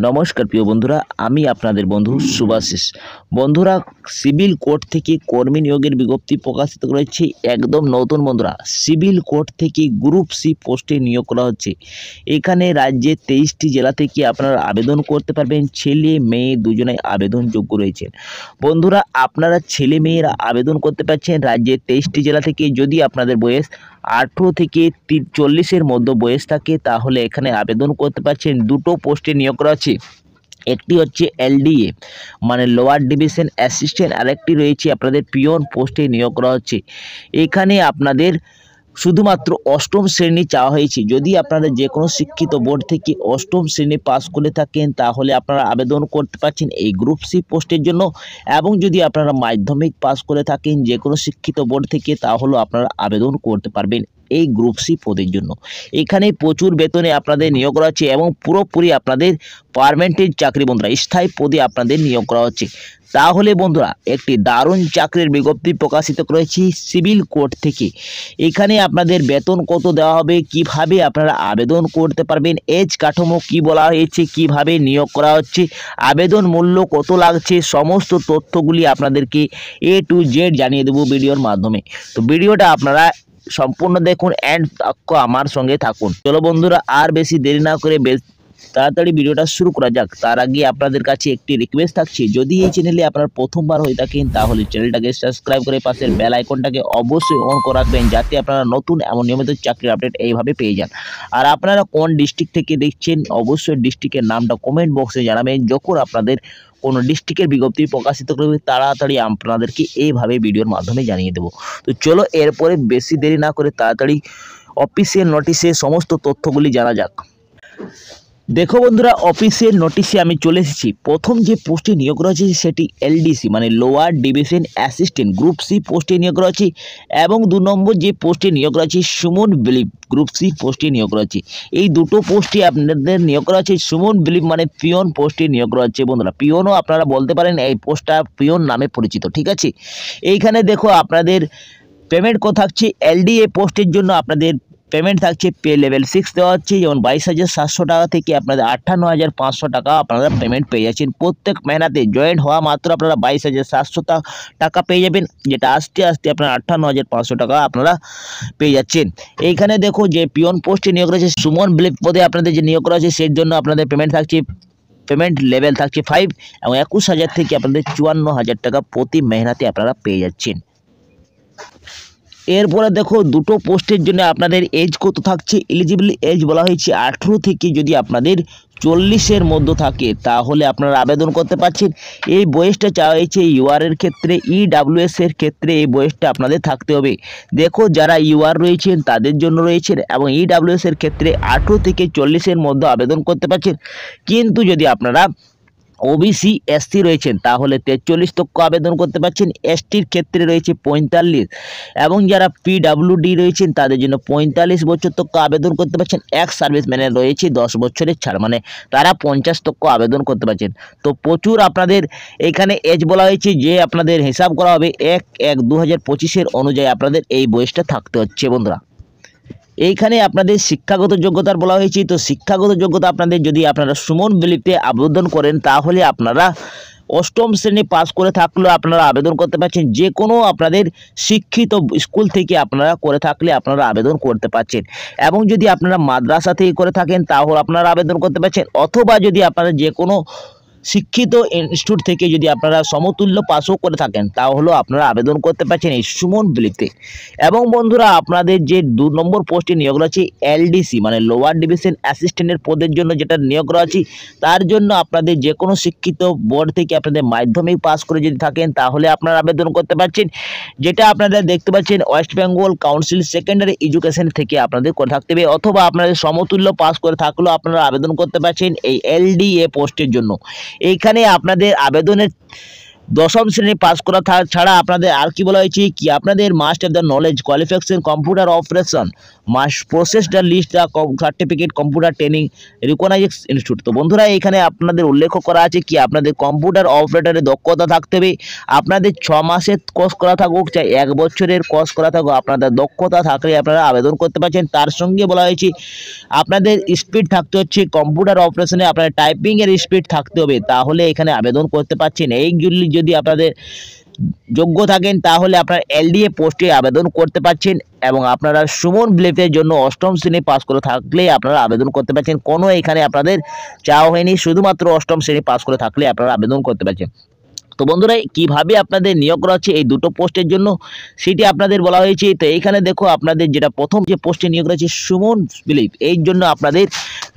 নমস্কার প্রিয় বন্ধুরা, আমি আপনাদের বন্ধু শুভাশিস। বন্ধুরা, সিভিল কোর্ট থেকে কর্মী নিয়োগের বিজ্ঞপ্তি প্রকাশিত করেছে। একদম নতুন বন্ধুরা, সিভিল কোর্ট থেকে গ্রুপ সি পোস্টে নিয়োগ করা হচ্ছে। এখানে রাজ্যে 23টি জেলা থেকে আপনারা আবেদন করতে পারবেন। ছেলে মেয়ে দুজনেই আবেদনযোগ্য রয়েছেন। বন্ধুরা, আপনারা ছেলে মেয়েরা আবেদন করতে পারছেন রাজ্যে 23টি জেলা থেকে। যদি আপনাদের বয়স 18 থেকে 40-এর মধ্যে বয়স থাকে তাহলে এখানে আবেদন করতে পারছেন। দুটো পোস্টে নিয়োগ করা হচ্ছে। একটি হচ্ছে এলডিএ মানে লোয়ার ডিভিশন অ্যাসিস্ট্যান্ট, আরেকটি রয়েছে আপনাদের পিয়ন পোস্টে নিয়োগ করা হচ্ছে। এখানে আপনাদের শুধুমাত্র অষ্টম শ্রেণী চাওয়া হয়েছে। যদি আপনারা যে কোনো শিক্ষিত বোর্ড থেকে অষ্টম শ্রেণী পাস করে থাকেন তাহলে আপনারা আবেদন করতে পারছেন এই গ্রুপ সি পোস্টের জন্য। এবং যদি আপনারা মাধ্যমিক পাস করে থাকেন যে কোনো শিক্ষিত বোর্ড থেকে তাহলেও আপনারা আবেদন করতে পারবেন এই গ্রুপ সি পদের জন্য। এখানে প্রচুর বেতনে আপনাদের নিয়োগ করা হচ্ছে এবং পুরোপুরি আপনাদের পার্মানেন্ট চাকরি বন্ধুরা, স্থায়ী পদে আপনাদের নিয়োগ করা হচ্ছে। তাহলে বন্ধুরা, একটি দারুণ চাকরির বিজ্ঞপ্তি প্রকাশিত করেছি সিভিল কোর্ট থেকে। এখানে আপনাদের বেতন কত দেওয়া হবে, কিভাবে আপনারা আবেদন করতে পারবেন, এজ কাঠামো কি বলা হয়েছে, কিভাবে নিয়োগ করা হচ্ছে, আবেদন মূল্য কত লাগছে, সমস্ত তথ্যগুলি আপনাদেরকে A to Z জানিয়ে দেবো ভিডিওর মাধ্যমে। তো ভিডিওটা আপনারা সম্পূর্ণ দেখুন এন্ড আমার সঙ্গে থাকুন। চলো বন্ধুরা, আর বেশি দেরি না করে তাড়াতাড়ি ভিডিওটা শুরু করা যাক। তার আগে আপনাদের কাছে একটি রিকোয়েস্ট থাকছে, যদি এই চ্যানেলে আপনারা প্রথমবার হয়ে থাকেন তাহলে চ্যানেলটাকে সাবস্ক্রাইব করে পাশের বেল আইকনটাকে অবশ্যই অন করে রাখবেন, যাতে আপনারা নতুন এমন নিয়মিত চাকরির আপডেট এইভাবে পেয়ে যান। আর আপনারা কোন ডিস্ট্রিক্ট থেকে দেখছেন অবশ্যই ডিস্ট্রিক্টের নামটা কমেন্ট বক্সে জানাবেন। যখন আপনাদের কোনো ডিস্ট্রিক্টের বিজ্ঞপ্তি প্রকাশিত করবে তাড়াতাড়ি আপনাদেরকে এইভাবে ভিডিওর মাধ্যমে জানিয়ে দেবো। তো চলো, এরপরে বেশি দেরি না করে তাড়াতাড়ি অফিসিয়াল নোটিশে সমস্ত তথ্যগুলি জানা যাক। দেখো বন্ধুরা, অফিসিয়াল নোটিশে আমি চলে এসেছি। প্রথম যে পোস্টে নিয়োগ করা হচ্ছে সেটি এলডিসি মানে lower division assistant group C পোস্টে নিয়োগ করা হচ্ছে। এবং 2 নম্বর যে পোস্টে নিয়োগ করা হচ্ছে সুমন বিলিভ গ্রুপ সি পোস্টে নিয়োগ করা হচ্ছে। এই দুটো পোস্টে আপনাদের নিয়োগ করা হচ্ছে। সুমন বিলিভ মানে পিয়ন পোস্টে নিয়োগ করা হচ্ছে। বন্ধুরা, পিয়নও আপনারা বলতে পারেন, এই পোস্টটা পিয়ন নামে পরিচিত, ঠিক আছে। এইখানে দেখো আপনাদের পেমেন্ট কত থাকছে। এলডিএ পোস্টের জন্য আপনাদের পেমেন্ট থাকছে পে লেভেল 6 দেওয়া হচ্ছে, যেমন 22,700 টাকা থেকে আপনাদের 58,500 টাকা আপনারা পেমেন্ট পেয়ে যাচ্ছেন। প্রত্যেক মেহনাতে জয়েন্ট হওয়া মাত্র আপনারা 22,700 টাকা পেয়ে যাবেন, যেটা আস্তে আস্তে আপনারা 58,500 টাকা আপনারা পেয়ে যাচ্ছেন। এইখানে দেখো যে পিয়ন পোস্টে নিয়োগ রয়েছে সুমন বিলিভ পদে আপনাদের যে নিয়োগ করা হয়েছে সেই জন্য আপনাদের পেমেন্ট থাকছে, পেমেন্ট লেভেল থাকছে 5 এবং 21,000 থেকে আপনাদের 54,000 টাকা প্রতি মেহনাতে আপনারা পেয়ে যাচ্ছেন। এরপরে দেখো দুটো পোস্টের জন্য আপনাদের এজ কত থাকছে। এলিজিবল এজ বলা হয়েছে 18 থেকে যদি আপনাদের 40-এর মধ্যে থাকে তাহলে আপনারা আবেদন করতে পারছেন। এই বয়সটা চাওয়া হয়েছে ইউআর এর ক্ষেত্রে, ইডাব্লিউএস এর ক্ষেত্রে এই বয়সটা আপনাদের থাকতে হবে। দেখো, যারা ইউআর রয়েছেন তাদের জন্য রয়েছে এবং ইডাব্লিউএস এর ক্ষেত্রে 18 থেকে 40-এর মধ্যে আবেদন করতে পারছেন। কিন্তু যদি আপনারা ওবিসি এসসি রয়েছেন তাহলে 43 তক আবেদন করতে পারছেন। এসটির ক্ষেত্রে রয়েছে 45 এবং যারা পিডাব্লিউডি রয়েছেন তাদের জন্য 45 বছর তক আবেদন করতে পারছেন। এক্স সার্ভিসম্যানের রয়েছে 10 বছরের ছাড়, মানে তারা 50 তক আবেদন করতে পারছেন। তো প্রচুর আপনাদের এখানে এজ বলা হয়েছে, যে আপনাদের হিসাব করা হবে 1/1/2025 অনুযায়ী আপনাদের এই বয়সটা থাকতে হচ্ছে। বন্ধুরা, এইখানে আপনাদের শিক্ষাগত যোগ্যতার বলা হয়েছে। তো শিক্ষাগত যোগ্যতা আপনাদের, যদি আপনারা সুমন বিলিতে আবেদন করেন তাহলে আপনারা অষ্টম শ্রেণী পাস করে থাকলেও আপনারা আবেদন করতে পারছেন। যে কোনো আপনাদের শিক্ষিত স্কুল থেকে আপনারা করে থাকলে আপনারা আবেদন করতে পারছেন। এবং যদি আপনারা মাদ্রাসা থেকে করে থাকেন তাহলে আপনারা আবেদন করতে পারছেন, অথবা যদি আপনারা যে কোনো শিক্ষিত ইনস্টিটিউট থেকে যদি আপনারা সমতুল্য পাসও করে থাকেন তাহলেও আপনারা আবেদন করতে পারছেন এই সুমন বিলিতে। এবং বন্ধুরা, আপনাদের যে 2 নম্বর পোস্টে নিয়োগ রয়েছে এলডিসি মানে লোয়ার ডিভিশন অ্যাসিস্ট্যান্টের পদের জন্য যেটা নিয়োগ রয়েছে, তার জন্য আপনাদের যে কোনো শিক্ষিত বোর্ড থেকে আপনাদের মাধ্যমিক পাস করে যদি থাকেন তাহলে আপনারা আবেদন করতে পারছেন। যেটা আপনারা দেখতে পাচ্ছেন West Bengal council secondary education থেকে আপনাদের করে থাকতে হবে, অথবা আপনাদের সমতুল্য পাস করে থাকলেও আপনারা আবেদন করতে পারছেন এই এলডিএ পোস্টের জন্য। এইখানে আপনাদের আবেদনের দশম শ্রেণী পাস করা ছাড়া আপনাদের আর কি বলা হয়েছে কি আপনাদের must have the knowledge qualification computer operation must possess at least the certificate computer training recognised institute. তো বন্ধুরা এখানে আপনাদের উল্লেখ করা আছে কি আপনাদের কম্পিউটার অপারেটরের দক্ষতা থাকতে হবে। আপনাদের 6 মাসের কোর্স করা থাকুক চাই 1 বছরের কোর্স করা থাকুক, আপনাদের দক্ষতা থাকলে আপনারা আবেদন করতে পারছেন। তার সঙ্গে বলা হয়েছে আপনাদের স্পিড থাকতে হচ্ছে কম্পিউটার অপারেশনে, আপনার টাইপিংয়ের স্পিড থাকতে হবে, তাহলে এখানে আবেদন করতে পারছেন। এইগুলি যদি আপনাদের যোগ্য থাকেন তাহলে আপনারা এলডিএ পোস্টে আবেদন করতে পারছেন এবং আপনারা সুমন ব্লেফের জন্য 8ম শ্রেণী পাস করে থাকলে আপনারা আবেদন করতে পারছেন। কোনো এখানে আপনাদের চাওয়া হয়নি, শুধুমাত্র 8ম শ্রেণী পাস করে থাকলে আপনারা আবেদন করতে পারছেন। তো বন্ধুরা কিভাবে আপনাদের নিয়োগ করা হচ্ছে এই দুটো পোস্টের জন্য সেটি আপনাদের বলা হয়েছে। তো এইখানে দেখো আপনাদের যেটা প্রথম যে পোস্টে নিয়োগ রয়েছে সুমন বিলিভ, এই জন্য আপনাদের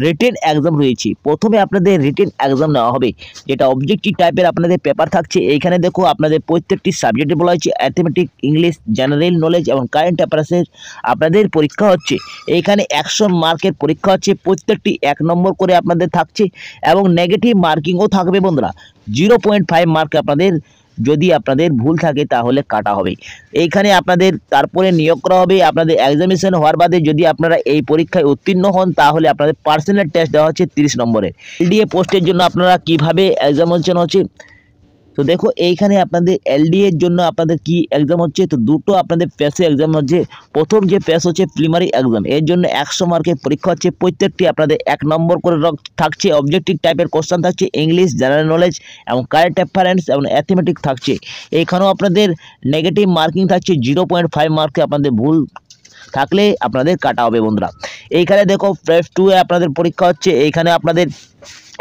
রিটেন এক্সাম রয়েছে। প্রথমে আপনাদের রিটেন এক্সাম নেওয়া হবে, যেটা অবজেক্টিভ টাইপের আপনাদের পেপার থাকছে। এইখানে দেখো আপনাদের প্রত্যেকটি সাবজেক্টে বলা হয়েছে অ্যাথমেটিক, ইংলিশ, জেনারেল নলেজ এবং কারেন্ট অ্যাফেয়ার্সের আপনাদের পরীক্ষা হচ্ছে। এইখানে 100 মার্কের পরীক্ষা হচ্ছে, প্রত্যেকটি 1 নম্বর করে আপনাদের থাকছে এবং নেগেটিভ মার্কিংও থাকবে বন্ধুরা। 0.5 মার্ক আপনাদের যদি আপনাদের ভুল থাকে তাহলে কাটা হবে। এইখানে আপনাদের তারপরে নিয়োগ করা হবে। আপনাদের এক্সামিনেশন হওয়ার বাদে যদি আপনারা এই পরীক্ষায় উত্তীর্ণ হন তাহলে আপনাদের পার্সোনাল টেস্ট দেওয়া হচ্ছে 30 নম্বরের। এলডিএ পোস্টের জন্য আপনারা কিভাবে এক্সামিনেশন হচ্ছে তো দেখো এইখানে আপনাদের এলডিএ এর জন্য আপনাদের কি এক্সাম হচ্ছে, তো দুটো আপনাদের পেসে এক্সাম হচ্ছে। প্রথম যে পেস হচ্ছে প্রিলিমিনারি এক্সাম, এর জন্য 100 মার্কের পরীক্ষা হচ্ছে, প্রত্যেকটি আপনাদের 1 নম্বর করে থাকছে। অবজেক্টিভ টাইপের কোশ্চেন থাকছে, ইংলিশ, জেনারেল নলেজ এবং কারেন্ট অ্যাফেয়ার্স এবং অ্যাথমেটিক থাকছে। এইখানেও আপনাদের নেগেটিভ মার্কিং থাকছে, 0.5 মার্কে আপনাদের ভুল থাকলে আপনাদের কাটা হবে বন্ধুরা। এইখানে দেখো প্রেপ 2 এ আপনাদের পরীক্ষা হচ্ছে, এইখানে আপনাদের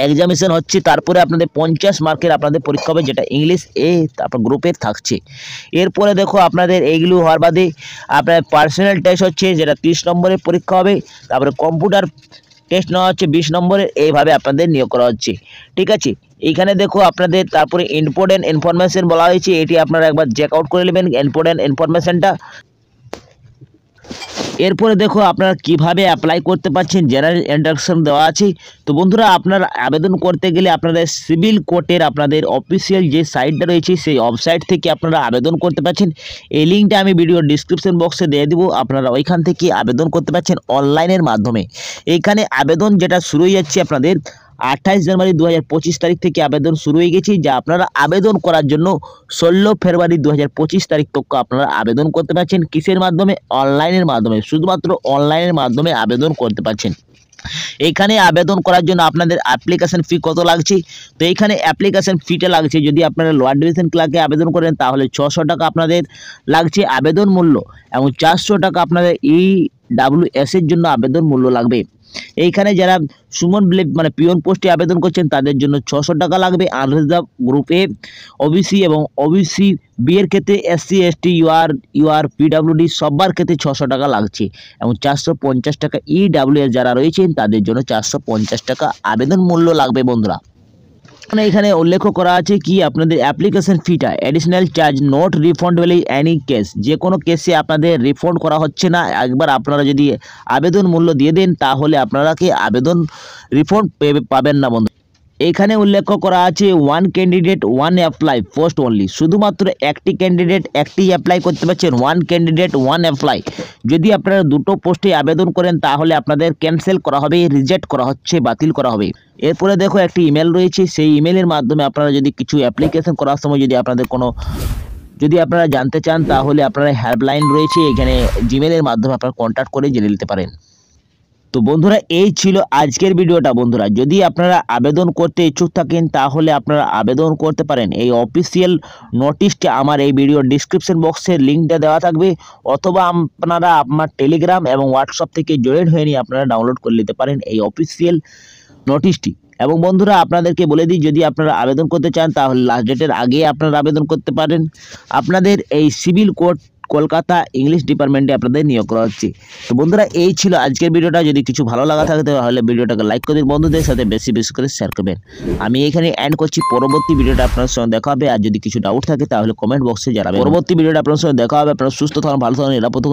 এক্সামিনেশন হচ্ছে, তারপরে আপনাদের 50 মার্কের আপনাদের পরীক্ষা হবে, যেটা ইংলিশ এ তারপর গ্রুপের থাকছে। এরপরে দেখো আপনাদের এইগুলো হওয়ার বাদে আপনার পার্সোনাল টেস্ট হচ্ছে, যেটা 30 নম্বরের পরীক্ষা হবে, তারপরে কম্পিউটার টেস্ট নেওয়া হচ্ছে 20 নম্বরের। এইভাবে আপনাদের নিয়োগ করা হচ্ছে, ঠিক আছে। এইখানে দেখো আপনাদের তারপরে ইম্পর্টেন্ট ইনফরমেশন বলা হয়েছে, এটি আপনারা একবার চেক আউট করে নেবেন ইম্পর্টেন্ট ইনফরমেশনটা। এরপরে দেখো আপনারা কিভাবে অ্যাপ্লাই করতে পারছেন, জেনারেল ইন্ট্রোডাকশন দেওয়া আছে। তো বন্ধুরা আপনারা আবেদন করতে গেলে আপনাদের সিভিল কোর্টের আপনাদের অফিসিয়াল যে সাইটটা রয়েছে সেই ওয়েবসাইট থেকে আপনারা আবেদন করতে পারছেন। এই লিঙ্কটা আমি ভিডিও ডিসক্রিপশন বক্সে দিয়ে দেবো, আপনারা ওইখান থেকে আবেদন করতে পারছেন অনলাইনের মাধ্যমে। এইখানে আবেদন যেটা শুরু হয়ে যাচ্ছে আপনাদের 28 জানুয়ারি 2025 তারিখ থেকে আবেদন শুরু হয়ে গেছে, যা আপনারা আবেদন করার জন্য 16 ফেব্রুয়ারি 2025 তারিখ তক আপনারা আবেদন করতে পারছেন। কিসের মাধ্যমে? অনলাইনের মাধ্যমে, শুধুমাত্র অনলাইনের মাধ্যমে আবেদন করতে পারছেন। এইখানে আবেদন করার জন্য আপনাদের অ্যাপ্লিকেশন ফি কত লাগছে, তো এইখানে অ্যাপ্লিকেশন ফিটা লাগছে, যদি আপনারা লোয়ার ডিভিশন ক্লার্কে আবেদন করেন তাহলে 600 টাকা আপনাদের লাগছে আবেদন মূল্য এবং 400 টাকা আপনাদের EWS এর জন্য আবেদন মূল্য লাগবে। এইখানে যারা সুমন ব্লেফ মানে পিওন পোস্টে আবেদন করছেন তাদের জন্য 600 টাকা লাগবে। আনরিজার্ভ গ্রুপ এ, ওবিসি এবং ওবিসি বি এর ক্ষেত্রে SC ST UR PWD সবার ক্ষেত্রে 600 টাকা লাগছে এবং 450 টাকা EWS যারা রয়েছেন তাদের জন্য 450 টাকা আবেদন মূল্য লাগবে বন্ধুরা। এখানে উল্লেখ করা আছে কি আপনাদের অ্যাপ্লিকেশন ফিটা additional charge not refundable in any case, যে কোনো কেসে আপনাদের রিফান্ড করা হচ্ছে না। একবার আপনারা যদি আবেদন মূল্য দিয়ে দেন তাহলে আপনারা কি আবেদন রিফান্ড পাবেন না বন্ধু। এখানে উল্লেখ করা আছে 1 ক্যান্ডিডেট 1 অ্যাপ্লাই পোস্ট অনলি, শুধুমাত্র একটি ক্যান্ডিডেট একটি অ্যাপ্লাই করতে পারছেন। 1 ক্যান্ডিডেট 1 অ্যাপ্লাই। যদি আপনারা দুটো পোস্টে আবেদন করেন তাহলে আপনাদের ক্যান্সেল করা হবে, রিজেক্ট করা হচ্ছে, বাতিল করা হবে। এরপরে দেখো একটি ইমেল রয়েছে, সেই ইমেলের মাধ্যমে আপনারা যদি কিছু অ্যাপ্লিকেশন করার সময় যদি আপনাদের কোনো যদি আপনারা জানতে চান তাহলে আপনারা হেল্পলাইন রয়েছে, এখানে জিমেলের মাধ্যমে আপনারা কন্ট্যাক্ট করে জেনে নিতে পারেন। তো বন্ধুরা এই ছিল আজকের ভিডিওটা। বন্ধুরা যদি আপনারা আবেদন করতে ইচ্ছুক থাকেন তাহলে আপনারা আবেদন করতে পারেন। এই অফিসিয়াল নোটিশটা আমার এই ভিডিও ডিসক্রিপশন বক্সে লিঙ্কটা দেওয়া থাকবে, অথবা আপনারা আপনার টেলিগ্রাম এবং হোয়াটসঅ্যাপ থেকে জয়েন হয়ে নিয়ে আপনারা ডাউনলোড করে নিতে পারেন এই অফিসিয়াল নোটিশটি। এবং বন্ধুরা আপনাদেরকে বলে দিই, যদি আপনারা আবেদন করতে চান তাহলে লাস্ট ডেটের আগে আপনারা আবেদন করতে পারেন। আপনাদের এই সিভিল কোর্ট কলকাতা ইংলিশ ডিপার্টমেন্টে আপনাদের নিয়োগ করা হচ্ছে। তো বন্ধুরা এই ছিল আজকের ভিডিওটা। যদি কিছু ভালো লাগা থাকে তাহলে ভিডিওটাকে লাইক করে দিন, বন্ধুদের সাথে বেশি বেশি করে শেয়ার করবেন। আমি এখানে এন্ড করছি, পরবর্তী ভিডিওটা আপনার সঙ্গে দেখা হবে। আর যদি কিছু ডাউট থাকে তাহলে কমেন্ট বক্সে জানাবেন। পরবর্তী ভিডিওটা আপনার সঙ্গে দেখা হবে। আপনারা সুস্থ থাকুন, ভালো থাকুন, নিরাপদ থাকুন।